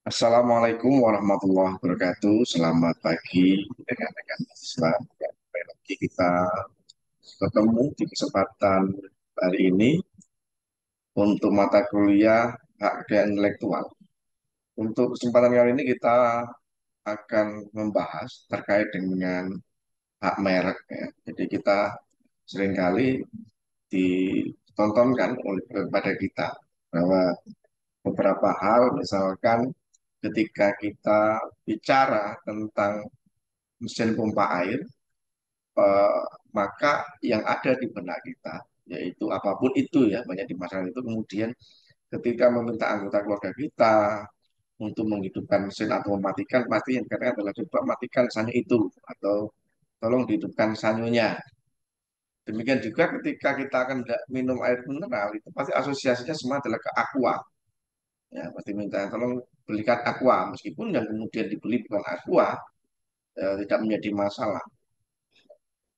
Assalamualaikum warahmatullahi wabarakatuh. Selamat pagi rekan-rekan mahasiswa. Kembali lagi kita ketemu di kesempatan hari ini untuk mata kuliah hak kekayaan intelektual. Untuk kesempatan kali ini kita akan membahas terkait dengan hak merek ya. Jadi kita seringkali ditontonkan oleh kepada kita bahwa beberapa hal misalkan ketika kita bicara tentang mesin pompa air, eh, maka yang ada di benak kita, yaitu apapun itu ya, banyak di masyarakat itu kemudian ketika meminta anggota keluarga kita untuk menghidupkan mesin atau mematikan, pasti yang kata adalah coba matikan sanyo itu, atau tolong dihidupkan sanyonya. Demikian juga ketika kita akan minum air mineral, itu pasti asosiasinya semua adalah ke aqua. Ya, pasti minta tolong belikan aqua, meskipun yang kemudian dibeli bukan aqua, tidak menjadi masalah.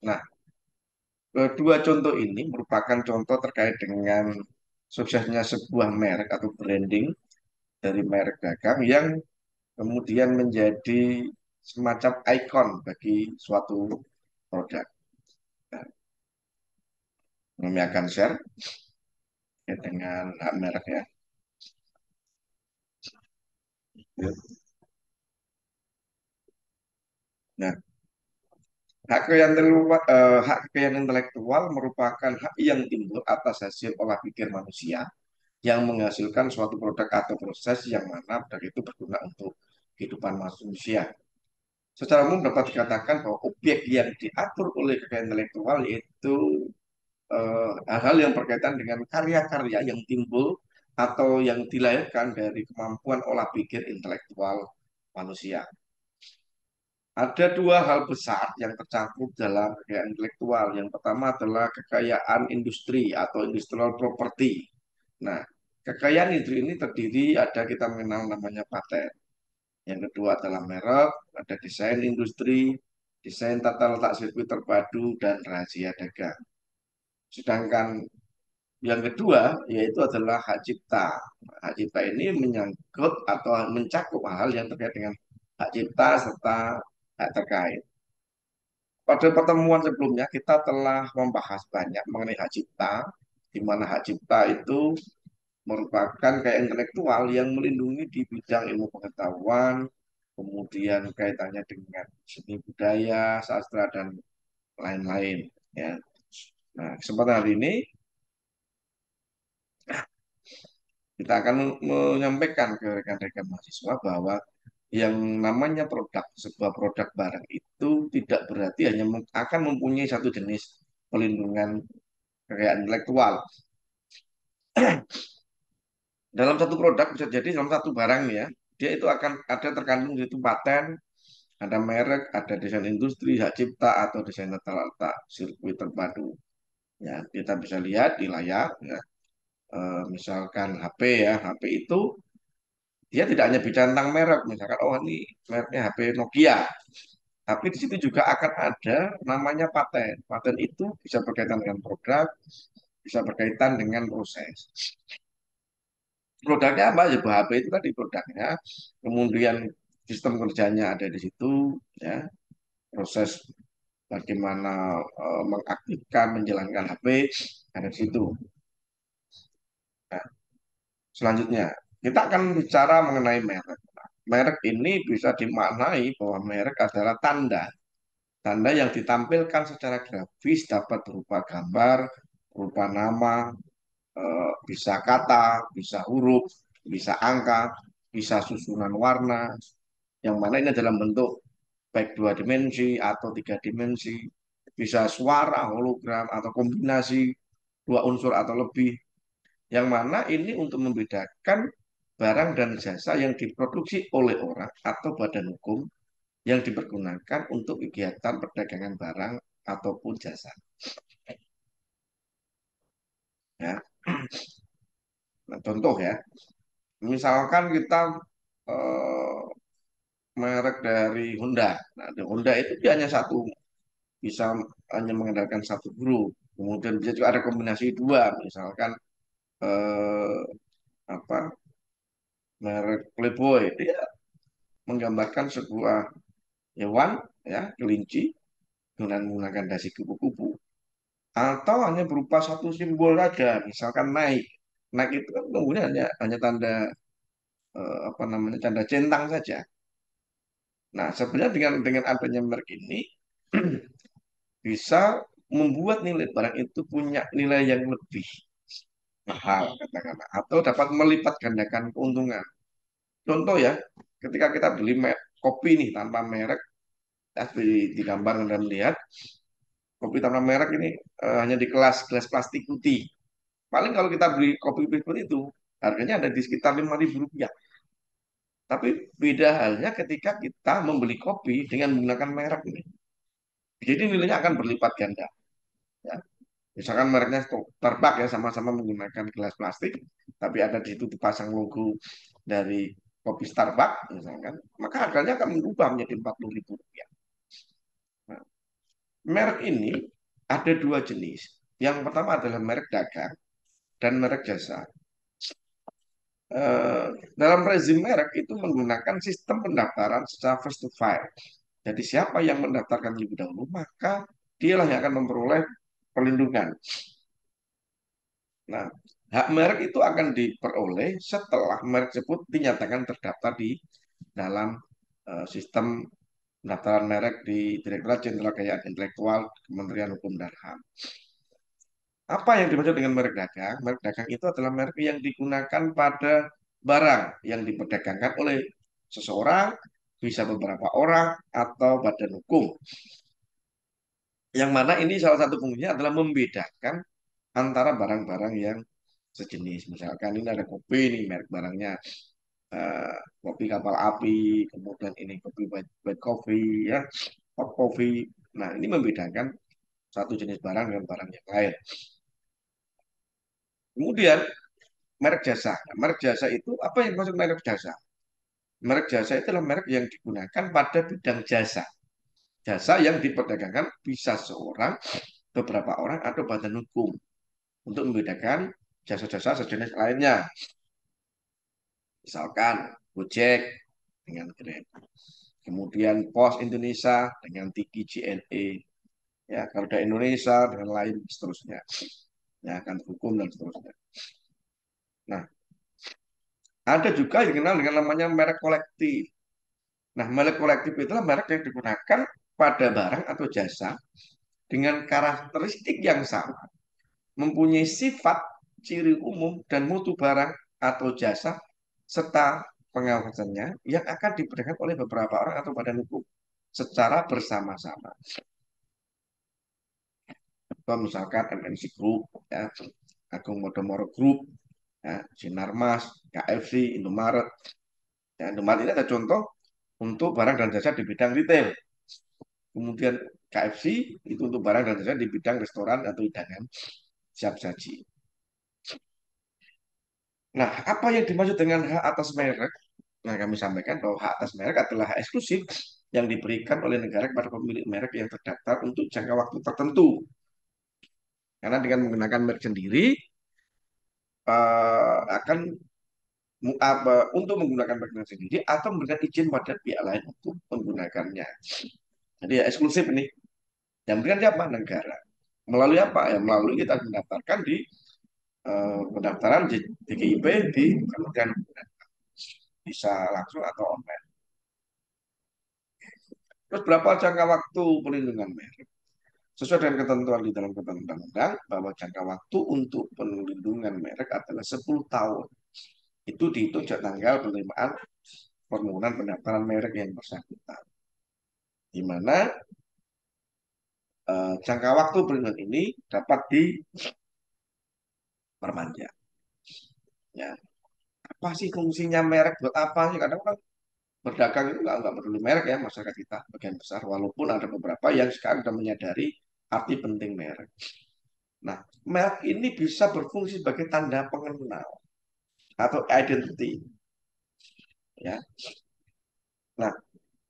Nah, kedua contoh ini merupakan contoh terkait dengan suksesnya sebuah merek atau branding dari merek dagang yang kemudian menjadi semacam ikon bagi suatu produk. Nah, kami akan share ya, dengan hak merek ya. Nah, hak kekayaan intelektual merupakan hak yang timbul atas hasil olah pikir manusia yang menghasilkan suatu produk atau proses yang mana produk itu berguna untuk kehidupan manusia. Secara umum dapat dikatakan bahwa objek yang diatur oleh kekayaan intelektual yaitu hal-hal yang berkaitan dengan karya-karya yang timbul atau yang dilahirkan dari kemampuan olah pikir intelektual manusia. Ada dua hal besar yang tercakup dalam kekayaan intelektual. Yang pertama adalah kekayaan industri atau industrial property. Nah, kekayaan industri ini terdiri ada kita mengenal namanya paten. Yang kedua adalah merek, ada desain industri, desain tata letak sirkuit terpadu, dan rahasia dagang. Sedangkan yang kedua yaitu adalah hak cipta. Hak cipta ini menyangkut atau mencakup hal yang terkait dengan hak cipta serta hak terkait. Pada pertemuan sebelumnya kita telah membahas banyak mengenai hak cipta, di mana hak cipta itu merupakan kayak intelektual yang melindungi di bidang ilmu pengetahuan, kemudian kaitannya dengan seni budaya, sastra, dan lain-lain. Ya. Nah, kesempatan hari ini kita akan menyampaikan ke rekan-rekan mahasiswa bahwa yang namanya produk, sebuah produk barang itu tidak berarti hanya akan mempunyai satu jenis pelindungan kekayaan intelektual. Dalam satu produk bisa jadi dalam satu barang nih ya, dia itu akan ada terkandung di situ paten, ada merek, ada desain industri, hak cipta, atau desain tata sirkuit terpadu. Ya, kita bisa lihat di layar, ya. Misalkan HP ya, HP itu dia tidak hanya bicara tentang merek, misalkan oh ini mereknya HP Nokia, tapi di situ juga akan ada namanya paten. Paten itu bisa berkaitan dengan produk, bisa berkaitan dengan proses. Produknya apa? Ya, HP itu tadi produknya, kemudian sistem kerjanya ada di situ, ya, proses bagaimana mengaktifkan, menjalankan HP ada di situ. Nah, selanjutnya, kita akan bicara mengenai merek. Merek ini bisa dimaknai bahwa merek adalah tanda. Tanda yang ditampilkan secara grafis dapat berupa gambar, berupa nama, bisa kata, bisa huruf, bisa angka, bisa susunan warna, yang mana ini dalam bentuk baik dua dimensi atau tiga dimensi, bisa suara, hologram, atau kombinasi dua unsur atau lebih, yang mana ini untuk membedakan barang dan jasa yang diproduksi oleh orang atau badan hukum yang dipergunakan untuk kegiatan perdagangan barang ataupun jasa. Ya. Nah, contoh ya, misalkan kita eh, merek dari Honda. Nah, di Honda itu dia hanya satu, bisa hanya mengandalkan satu huruf. Kemudian bisa juga ada kombinasi dua, misalkan eh, apa merek Playboy, dia menggambarkan sebuah hewan, ya, kelinci dengan menggunakan dasi kupu-kupu, atau hanya berupa satu simbol saja, misalkan naik. Naik itu kan kemudian hanya tanda apa namanya, tanda centang saja. Nah, sebenarnya dengan adanya merek ini bisa membuat nilai barang itu punya nilai yang lebih mahal, katakanlah, atau dapat melipat gandakan keuntungan. Contoh ya, ketika kita beli kopi nih tanpa merek, ya, di gambar Anda melihat kopi tanpa merek ini hanya di gelas plastik putih. Paling kalau kita beli kopi seperti itu, harganya ada di sekitar Rp5.000. Tapi beda halnya ketika kita membeli kopi dengan menggunakan merek ini. Jadi nilainya akan berlipat ganda. Ya. Misalkan mereknya Starbucks, ya, sama-sama menggunakan gelas plastik, tapi ada di situ dipasang logo dari kopi Starbucks, misalkan, maka harganya akan berubah menjadi Rp40.000. Nah, merek ini ada dua jenis. Yang pertama adalah merek dagang dan merek jasa. Eh, dalam rezim merek itu menggunakan sistem pendaftaran secara first to file. Jadi siapa yang mendaftarkan lebih dahulu, maka dialah yang akan memperoleh perlindungan. Nah, hak merek itu akan diperoleh setelah merek tersebut dinyatakan terdaftar di dalam sistem pendaftaran merek di Direktorat Jenderal Kekayaan Intelektual Kementerian Hukum dan HAM. Apa yang dimaksud dengan merek dagang? Merek dagang itu adalah merek yang digunakan pada barang yang diperdagangkan oleh seseorang, bisa beberapa orang, atau badan hukum. Yang mana ini salah satu fungsinya adalah membedakan antara barang-barang yang sejenis. Misalkan ini ada kopi, ini merek barangnya eh, kopi kapal api, kemudian ini kopi white coffee, ya, hot coffee. Nah, ini membedakan satu jenis barang dengan barang yang lain. Kemudian merek jasa. Nah, merek jasa itu apa yang maksud merek jasa? Merek jasa itu adalah merek yang digunakan pada bidang jasa. Jasa yang diperdagangkan bisa seorang, beberapa orang, atau badan hukum untuk membedakan jasa-jasa sejenis lainnya. Misalkan Gojek dengan Grab. Kemudian Pos Indonesia dengan Tiki JNE. Ya, Garuda Indonesia dengan lain seterusnya. Ya, akan hukum dan seterusnya. Nah, ada juga yang dikenal dengan namanya merek kolektif. Nah, merek kolektif itulah merek yang digunakan pada barang atau jasa dengan karakteristik yang sama, mempunyai sifat, ciri umum, dan mutu barang atau jasa, serta pengawasannya yang akan diberikan oleh beberapa orang atau badan hukum secara bersama-sama. Atau misalkan MNC Group, ya, Agung Podomoro Group, ya, Sinarmas, KFC, Indomaret. Ya, Indomaret ini ada contoh untuk barang dan jasa di bidang retail. Kemudian KFC itu untuk barang dan jasa di bidang restoran atau hidangan siap saji. Nah, apa yang dimaksud dengan hak atas merek? Nah, kami sampaikan bahwa hak atas merek adalah hak eksklusif yang diberikan oleh negara kepada pemilik merek yang terdaftar untuk jangka waktu tertentu. Karena dengan menggunakan merek sendiri, akan untuk menggunakan merek sendiri atau memberikan izin pada pihak lain untuk menggunakannya. Jadi ya eksklusif ini. Yang berikan siapa? Negara. Melalui apa? Ya, melalui kita mendaftarkan di pendaftaran DKIP di Kementerian Hukum. Bisa langsung atau online. Terus berapa jangka waktu pelindungan merek? Sesuai dengan ketentuan di dalam ketentuan undang-undang bahwa jangka waktu untuk pelindungan merek adalah 10 tahun. Itu dihitung sejak tanggal penerimaan permohonan pendaftaran merek yang bersangkutan. Di mana jangka waktu pelindungan ini dapat diperpanjang. Ya, apa sih fungsinya merek buat apa sih? Kadang kan berdagang itu nggak peduli merek ya masyarakat kita bagian besar. Walaupun ada beberapa yang sekarang sudah menyadari arti penting merek. Nah, merek ini bisa berfungsi sebagai tanda pengenal atau identity. Ya, nah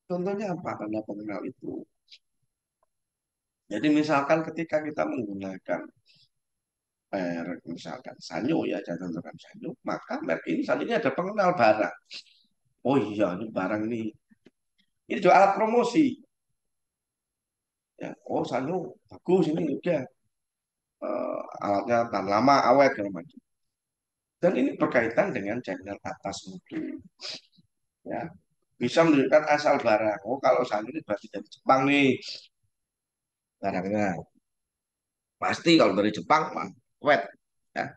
contohnya apa tanda pengenal itu? Jadi misalkan ketika kita menggunakan merek misalkan Sanyo ya, jangan tentukan Sanyo, maka merek ini saat ini ada pengenal barang. Oh iya, ini barang ini juga alat promosi. Ya, oh Sanyo bagus ini udah alatnya tahan lama, awet segala macam. Dan ini berkaitan dengan channel atas mutu. Ya, bisa menunjukkan asal barang. Oh kalau Sanyo ini berarti dari Jepang nih barangnya. Pasti kalau dari Jepang, mah, awet. Ya,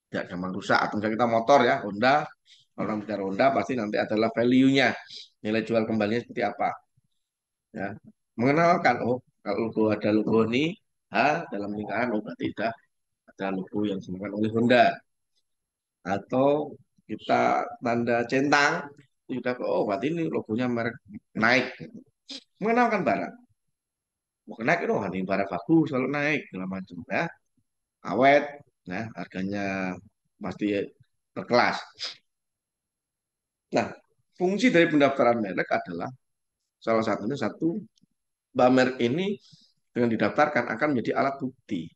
tidak gampang rusak. Atau misalnya kita motor ya, Honda. Kalau orang bicara Honda pasti nanti adalah value-nya. Nilai jual kembalinya seperti apa. Ya. Mengenalkan, oh kalau logo ada logo ini, dalam lingkaran, oh berarti ada logo yang disebutkan oleh Honda. Atau kita tanda centang, itu sudah, oh berarti ini logonya merek naik. Mengenalkan barang. Mau naik itu, oh, ini barang bagus kalau naik, segala macam ya. Awet, ya, harganya pasti berkelas. Nah, fungsi dari pendaftaran merek adalah salah satunya satu, bahwa merek ini dengan didaftarkan akan menjadi alat bukti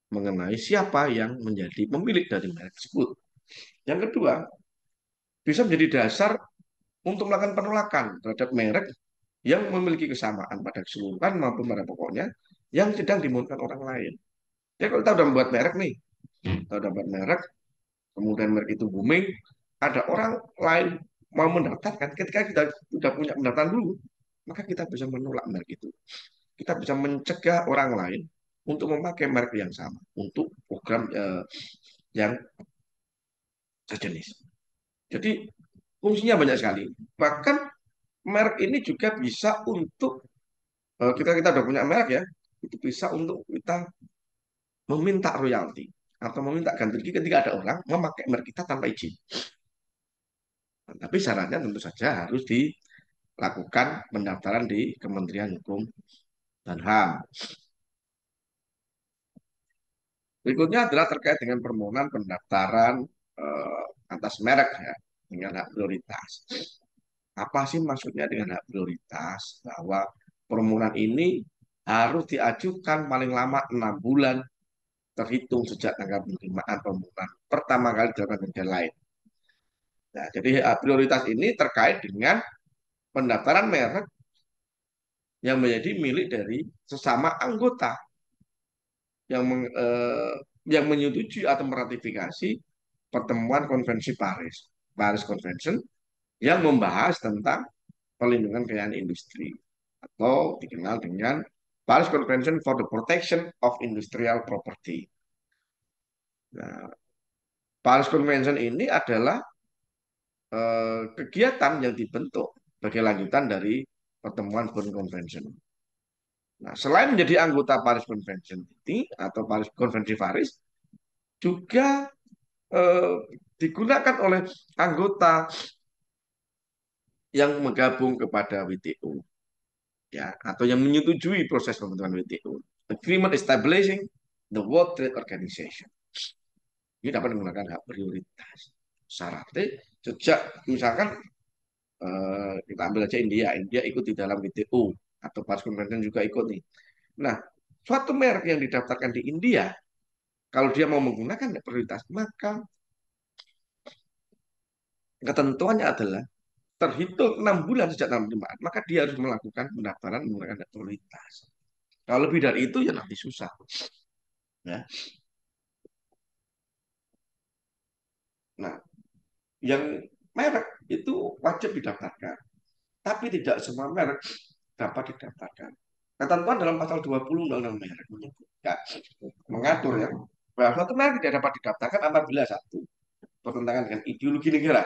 mengenai siapa yang menjadi pemilik dari merek tersebut. Yang kedua, bisa menjadi dasar untuk melakukan penolakan terhadap merek yang memiliki kesamaan pada keseluruhan maupun pada pokoknya yang sedang dimiliki orang lain. Ya kalau kita udah membuat merek nih, kita udah membuat merek, kemudian merek itu booming, ada orang lain mau mendaftarkan, ketika kita sudah punya pendaftaran dulu, maka kita bisa menolak merek itu. Kita bisa mencegah orang lain untuk memakai merek yang sama untuk program yang sejenis. Jadi fungsinya banyak sekali. Bahkan merek ini juga bisa untuk kita kita udah punya merek ya, itu bisa untuk kita meminta royalti atau meminta ganti rugi ketika ada orang memakai merek kita tanpa izin. Nah, tapi syaratnya tentu saja harus dilakukan pendaftaran di Kementerian Hukum dan HAM. Berikutnya adalah terkait dengan permohonan pendaftaran atas merek ya, dengan hak prioritas. Apa sih maksudnya dengan hak prioritas? Bahwa permohonan ini harus diajukan paling lama 6 bulan terhitung sejak tanggal penerimaan permohonan pertama kali dilakukan di negara lain. Nah, jadi hak prioritas ini terkait dengan pendaftaran merek yang menjadi milik dari sesama anggota yang yang menyetujui atau meratifikasi pertemuan konvensi Paris, Paris Convention, yang membahas tentang perlindungan kekayaan industri atau dikenal dengan Paris Convention for the Protection of Industrial Property. Nah, Paris Convention ini adalah kegiatan yang dibentuk sebagai lanjutan dari pertemuan Bonn Convention. Nah, selain menjadi anggota Paris Convention ini atau Paris Konvensi Paris, juga eh, digunakan oleh anggota yang menggabung kepada WTO, ya, atau yang menyetujui proses pembentukan WTO. Agreement establishing the World Trade Organization. Ini dapat menggunakan hak prioritas. Syaratnya sejak misalkan kita ambil aja India, India ikut di dalam WTO atau Paris Convention juga ikut nih. Nah, suatu merek yang didaftarkan di India, kalau dia mau menggunakan hak prioritas, maka ketentuannya adalah terhitung 6 bulan sejak tanggal penerimaan, maka dia harus melakukan pendaftaran menggunakan hak prioritas. Kalau lebih dari itu ya nanti susah. Ya. Nah, yang merek itu wajib didaftarkan, tapi tidak semua merek dapat didaftarkan. Ketentuan dalam pasal 20 Undang-Undang Merek menyebutkan, mengatur ya, bahwa suatu merek tidak dapat didaftarkan apabila satu bertentangan dengan ideologi negara,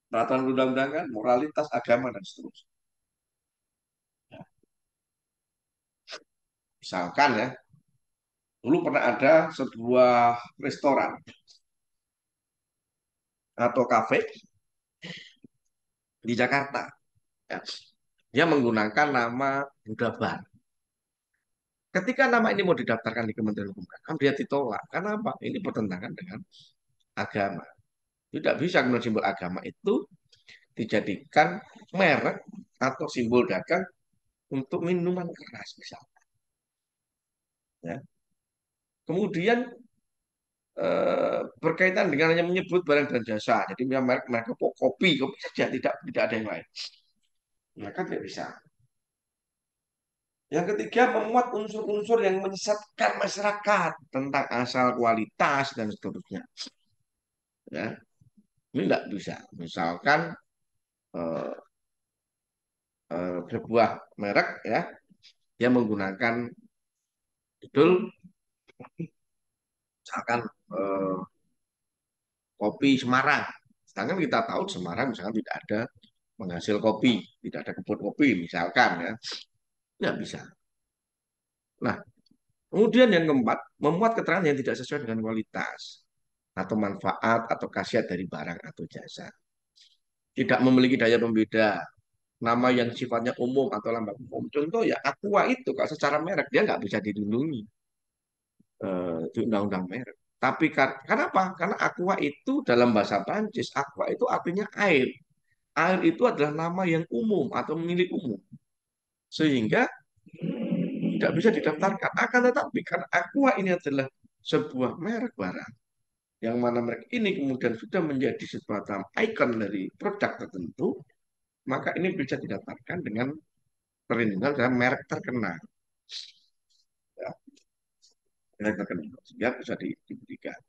peraturan undang-undangan, moralitas, agama, dan seterusnya. Ya, misalkan ya, dulu pernah ada sebuah restoran atau kafe di Jakarta. Ya. Dia menggunakan nama Buddha Bar. Ketika nama ini mau didaftarkan di Kementerian Hukum dan HAM, dia ditolak. Karena apa? Ini bertentangan dengan agama. Tidak bisa kemudian simbol agama itu dijadikan merek atau simbol dagang untuk minuman keras misalnya. Ya. Kemudian berkaitan dengan hanya menyebut barang dan jasa. Jadi merek mereka kopi, kopi saja, tidak ada yang lain. Maka tidak bisa. Yang ketiga, memuat unsur-unsur yang menyesatkan masyarakat tentang asal kualitas dan seterusnya. Ya, ini tidak bisa. Misalkan eh, sebuah merek ya yang menggunakan judul misalkan eh, kopi Semarang. Sedangkan kita tahu Semarang misalkan tidak ada menghasil kopi, tidak ada kebun kopi misalkan ya, tidak bisa. Nah, kemudian yang keempat, memuat keterangan yang tidak sesuai dengan kualitas atau manfaat atau khasiat dari barang atau jasa. Tidak memiliki daya pembeda, nama yang sifatnya umum atau lambang umum. Contoh ya Aqua itu kalau secara merek dia nggak bisa dilindungi di undang-undang merek. Tapi kenapa? Karena Aqua itu dalam bahasa Prancis, Aqua itu artinya air. Air itu adalah nama yang umum atau milik umum. Sehingga tidak bisa didaftarkan. Akan tetapi karena Aqua ini adalah sebuah merek barang yang mana merek ini kemudian sudah menjadi semacam ikon dari produk tertentu, maka ini bisa didaftarkan dengan perlindungan dalam merek terkenal. Ya, merek terkenal. Sehingga bisa diberikan.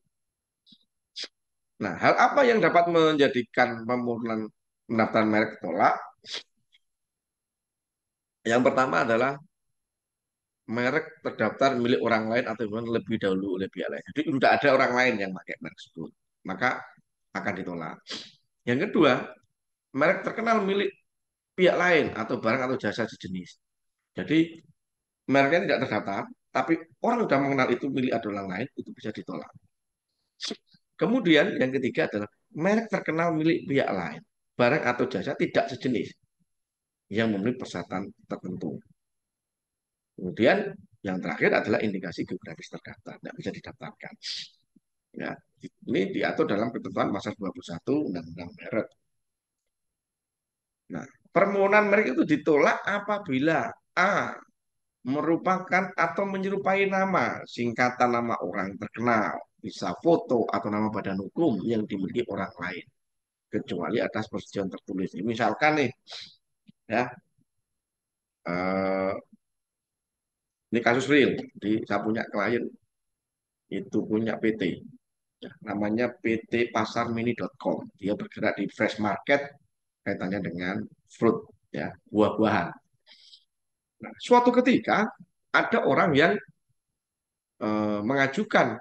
Nah, hal apa yang dapat menjadikan pemohonan pendaftaran merek ditolak? Yang pertama adalah merek terdaftar milik orang lain atau lebih dahulu oleh pihak lain. Jadi sudah ada orang lain yang pakai merek tersebut, maka akan ditolak. Yang kedua, merek terkenal milik pihak lain atau barang atau jasa sejenis. Jadi mereknya tidak terdaftar, tapi orang sudah mengenal itu milik ada orang lain, itu bisa ditolak. Kemudian yang ketiga adalah merek terkenal milik pihak lain, barang atau jasa tidak sejenis yang memenuhi persyaratan tertentu. Kemudian yang terakhir adalah indikasi geografis terdaftar, tidak bisa didaftarkan. Ya, ini diatur dalam ketentuan pasal 21 Undang-Undang Merek. Nah, permohonan merek itu ditolak apabila A merupakan atau menyerupai nama, singkatan nama orang terkenal, bisa foto atau nama badan hukum yang dimiliki orang lain, kecuali atas persetujuan tertulis. Misalkan nih, ya, eh, ini kasus real. Jadi saya punya klien itu punya PT, ya, namanya PT pasarmini.com. Dia bergerak di fresh market kaitannya dengan fruit, ya, buah-buahan. Nah, suatu ketika ada orang yang mengajukan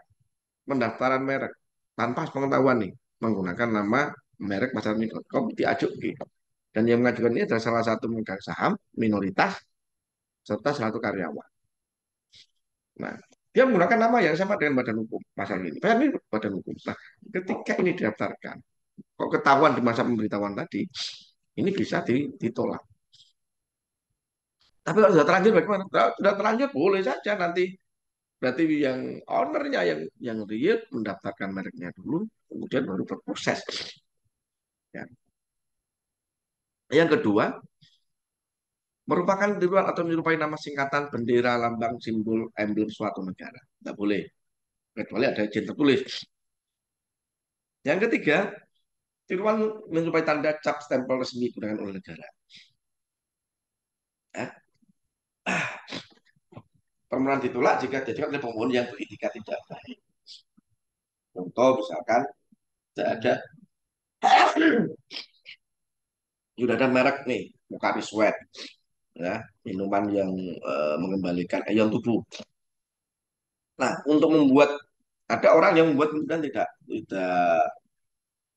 pendaftaran merek tanpa pengetahuan nih menggunakan nama merek pasarmini.com diajuk gitu. Dan yang mengajukan ini adalah salah satu pemegang saham minoritas serta salah satu karyawan. Nah, dia menggunakan nama yang sama dengan badan hukum pasal ini. Pasal ini badan hukum. Nah, ketika ini didaftarkan, kok ketahuan di masa pemberitahuan tadi, ini bisa ditolak. Tapi kalau sudah terlanjur bagaimana? Kalau sudah terlanjur boleh saja nanti. Berarti yang ownernya yang real mendaftarkan mereknya dulu, kemudian baru berproses. Ya. Yang kedua, merupakan tiruan atau menyerupai nama singkatan, bendera, lambang, simbol, emblem suatu negara. Tidak boleh, kecuali ada izin tertulis. Yang ketiga, tiruan menyerupai tanda cap stempel resmi digunakan oleh negara. Ya. Permohonan ditolak jika diajukan oleh pemohon yang berindikat tidak baik. Contoh misalkan ada sudah ada merek nih, Pocari Sweat, ya, minuman yang mengembalikan ion tubuh. Nah, untuk membuat ada orang yang membuat kemudian tidak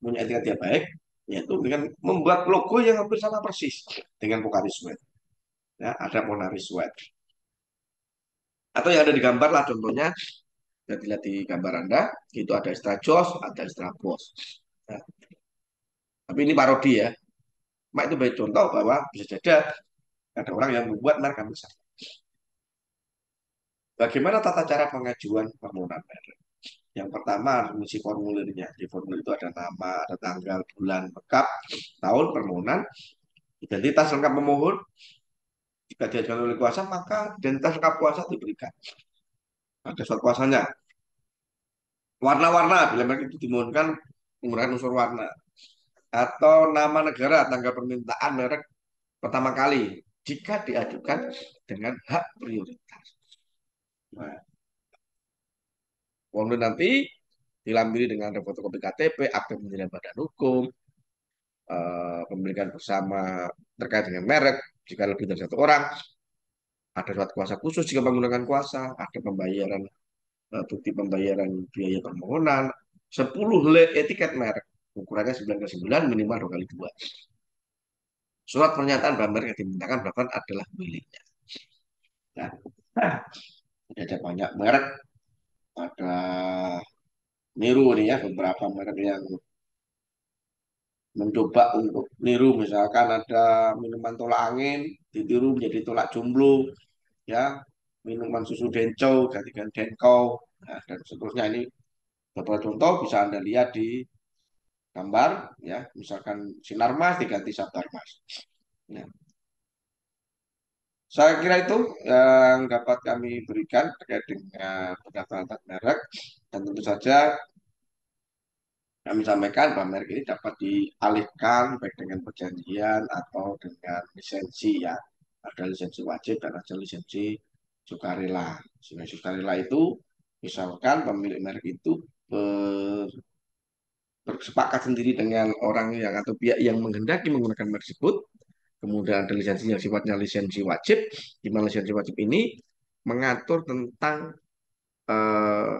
punya etika yang baik, yaitu dengan membuat logo yang hampir sama persis dengan Pocari Sweat. Ya, ada Pocari Sweat. Atau yang ada di gambar lah contohnya, ya dilihat di gambar Anda, itu ada istilah Jos, ada istilah Bos. Nah, tapi ini parodi ya. Mak itu baik contoh bahwa bisa jadi ada orang yang membuat merek hampir sama. Bagaimana tata cara pengajuan permohonan merek? Yang pertama harus mengisi formulirnya. Di formulir itu ada nama, ada tanggal, bulan, lengkap, tahun permohonan, identitas lengkap pemohon. Jika diajukan oleh kuasa, maka identitas lengkap kuasa diberikan. ada surat kuasanya. Warna-warna bila merek itu dimohonkan menggunakan unsur warna. Atau nama negara tanggal permintaan merek pertama kali jika diajukan dengan hak prioritas. Nah, kemudian nanti dilampiri dengan ada fotokopi KTP, akta pendirian badan hukum, pemilikan bersama terkait dengan merek jika lebih dari satu orang, ada surat kuasa khusus jika menggunakan kuasa, ada pembayaran bukti pembayaran biaya permohonan, 10 helai etiket merek, ukurannya 9 kali 9 minimal 2 kali 2. Surat pernyataan bahwa merek yang dimintakan bahkan adalah miliknya. Nah, ada banyak merek, ada niru nih ya, beberapa merek yang mencoba untuk niru, misalkan ada minuman tolak angin ditiru menjadi tolak jomblo, ya, minuman susu denco gantikan denko, nah, dan seterusnya. Ini beberapa contoh bisa Anda lihat di gambar, ya, misalkan sinar mas diganti sabar mas. Nah, saya kira itu yang dapat kami berikan terkait dengan pendaftaran merek, dan tentu saja kami sampaikan bahwa merek ini dapat dialihkan baik dengan perjanjian atau dengan lisensi, ya. Ada lisensi wajib dan ada lisensi sukarela. Lisensi sukarela itu misalkan pemilik merek itu bersepakat sendiri dengan orang yang atau pihak yang menghendaki menggunakan merek tersebut. Kemudian ada lisensi yang sifatnya lisensi wajib, di mana lisensi wajib ini mengatur tentang eh,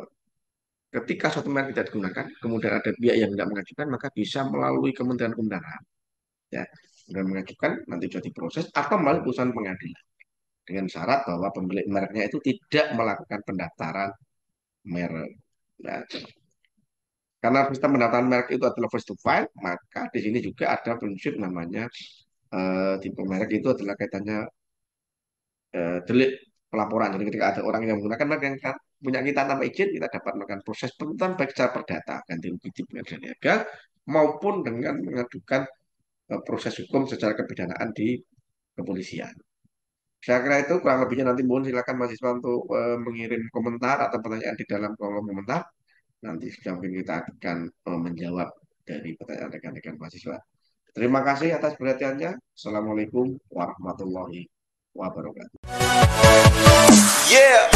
ketika suatu merek tidak digunakan, kemudian ada pihak yang tidak mengajukan, maka bisa melalui Kementerian Hukum dan HAM, ya, dan mengajukan nanti jadi proses atau melalui putusan pengadilan dengan syarat bahwa pemilik mereknya itu tidak melakukan pendaftaran merek. Nah, karena sistem pendaftaran merek itu adalah first to file, maka di sini juga ada prinsip namanya tipe merek itu adalah kaitannya delik pelaporan. Jadi ketika ada orang yang menggunakan merek yang punya kita tanpa izin, kita dapat melakukan proses penuntutan baik secara perdata, ganti rugi di pengadilan niaga, maupun dengan mengajukan proses hukum secara kepidanaan di kepolisian. Saya kira itu kurang lebihnya, nanti mohon silakan mahasiswa untuk mengirim komentar atau pertanyaan di dalam kolom komentar. Nanti mungkin kita akan menjawab dari pertanyaan rekan-rekan mahasiswa. Terima kasih atas perhatiannya. Assalamualaikum warahmatullahi wabarakatuh. Yeah.